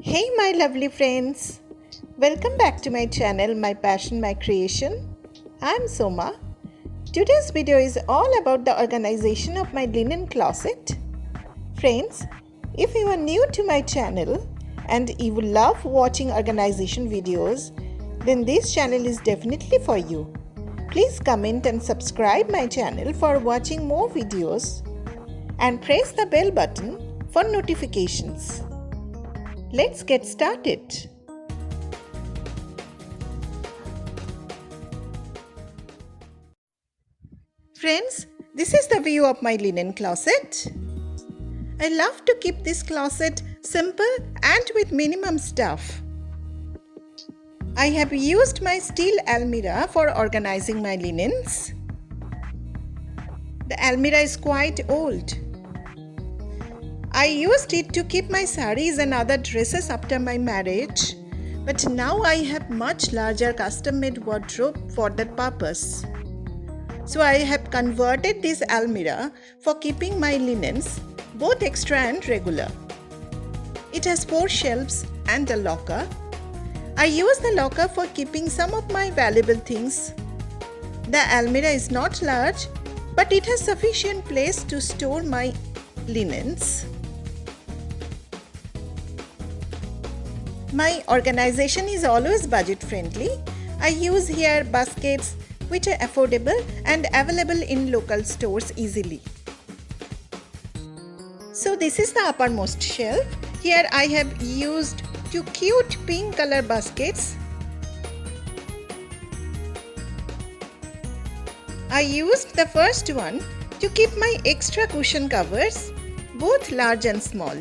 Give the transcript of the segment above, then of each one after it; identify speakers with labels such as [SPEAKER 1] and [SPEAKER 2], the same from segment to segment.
[SPEAKER 1] Hey my lovely friends, welcome back to my channel My Passion My Creation. I'm Soma. Today's video is all about the organization of my linen closet. Friends, if you are new to my channel and you love watching organization videos, then this channel is definitely for you. Please comment and subscribe my channel for watching more videos and press the bell button for notifications. Let's get started. Friends, this is the view of my linen closet. I love to keep this closet simple and with minimum stuff. I have used my steel almirah for organizing my linens. The almirah is quite old. I used it to keep my saris and other dresses after my marriage, but now I have much larger custom-made wardrobe for that purpose. So I have converted this almirah for keeping my linens, both extra and regular. It has 4 shelves and a locker. I use the locker for keeping some of my valuable things. The almirah is not large, but it has sufficient place to store my linens. My organization is always budget friendly. I use here baskets which are affordable and available in local stores easily. So this is the uppermost shelf. Here I have used 2 cute pink color baskets. I used the first one to keep my extra cushion covers, both large and small.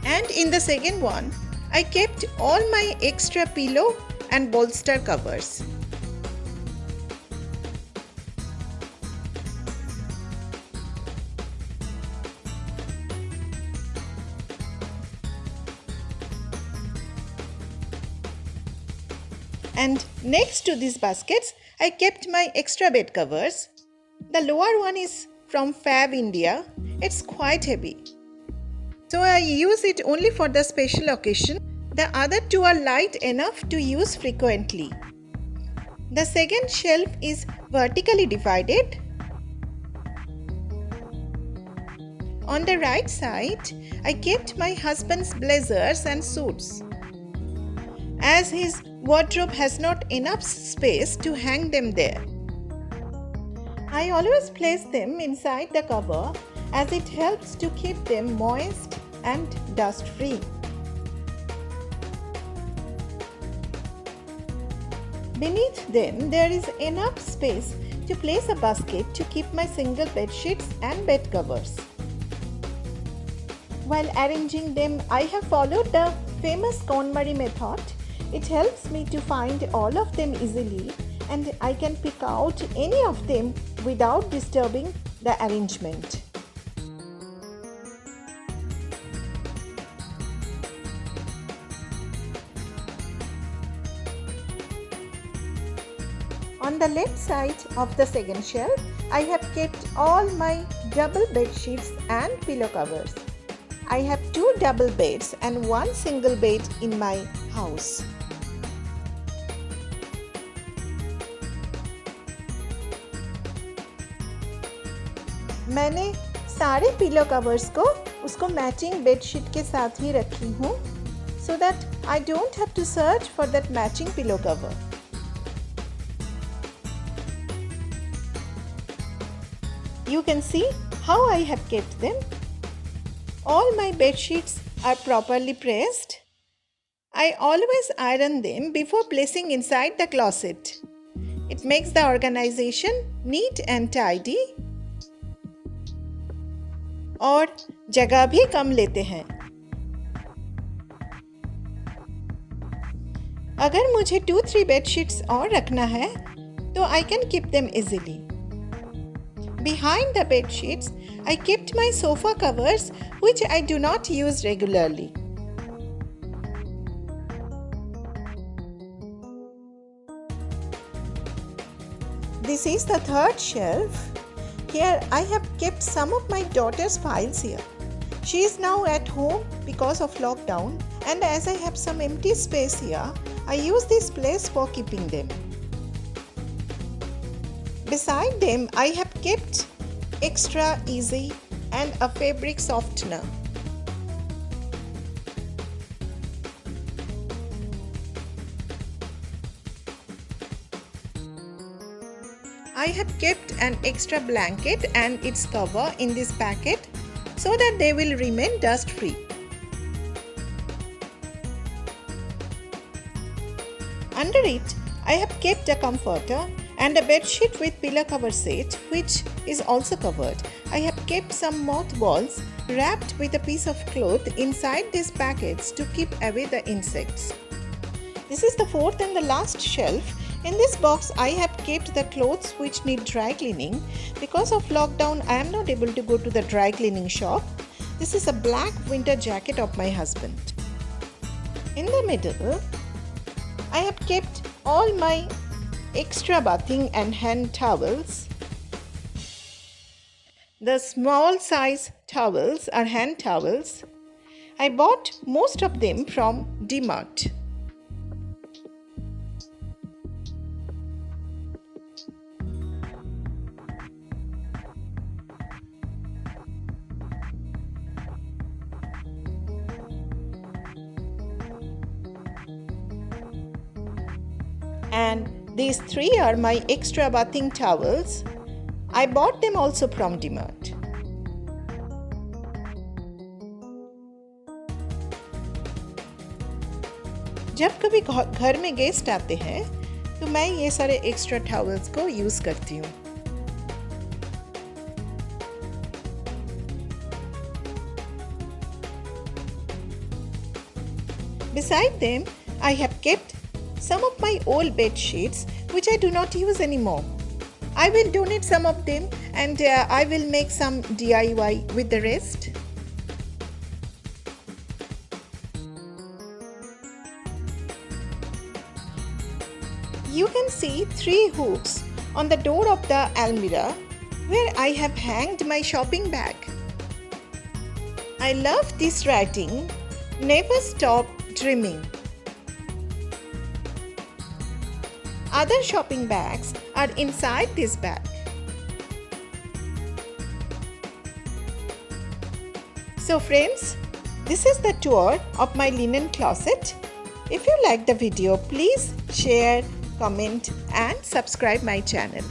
[SPEAKER 1] And in the second one, I kept all my extra pillow and bolster covers. And next to these baskets, I kept my extra bed covers. The lower one is from Fab India. It's quite heavy, so I use it only for the special occasion. The other 2 are light enough to use frequently. The second shelf is vertically divided. On the right side, I kept my husband's blazers and suits, as his wardrobe has not enough space to hang them there. I always place them inside the cover as it helps to keep them moist and dust free. Beneath them, there is enough space to place a basket to keep my single bed sheets and bed covers. While arranging them, I have followed the famous KonMari method. It helps me to find all of them easily, and I can pick out any of them without disturbing the arrangement. On the left side of the second shelf, I have kept all my double bed sheets and pillow covers. I have 2 double beds and 1 single bed in my house. मैंने सारे pillow covers को उसको matching bedsheet के साथ ही रखी हूँ, so that I don't have to search for that matching pillow cover. You can see how I have kept them. All my bed sheets are properly pressed. I always iron them before placing inside the closet. It makes the organization neat and tidy. और जगह भी कम लेते हैं. अगर मुझे 2-3 bed sheets और रखना है तो I can keep them easily. Behind the bed sheets, I kept my sofa covers which I do not use regularly. This is the third shelf. Here I have kept some of my daughter's files here. She is now at home because of lockdown, and as I have some empty space here, I use this place for keeping them. Beside them, I have kept Extra Easy and a fabric softener. I have kept an extra blanket and its cover in this packet so that they will remain dust free. Under it, I have kept a comforter and a bedsheet with pillow cover set, which is also covered. I have kept some mothballs wrapped with a piece of cloth inside these packets to keep away the insects. This is the fourth and the last shelf. In this box, I have kept the clothes which need dry cleaning. Because of lockdown, I am not able to go to the dry cleaning shop. This is a black winter jacket of my husband. In the middle, I have kept all my extra bathing and hand towels. The small size towels are hand towels. I bought most of them from DMart. And these three are my extra bathing towels. I bought them also from DMart. जब कभी घर में guest आते हैं तो मैं ये सारे एक्स्ट्रा टॉवल्स को यूज करती हूँ. Beside them, I have kept some of my old bed sheets which I do not use anymore. I will donate some of them and I will make some DIY with the rest. You can see 3 hooks on the door of the almirah where I have hanged my shopping bag. I love this writing, "Never stop dreaming." Other shopping bags are inside this bag. So friends, this is the tour of my linen closet. If you like the video, please share, comment and subscribe my channel.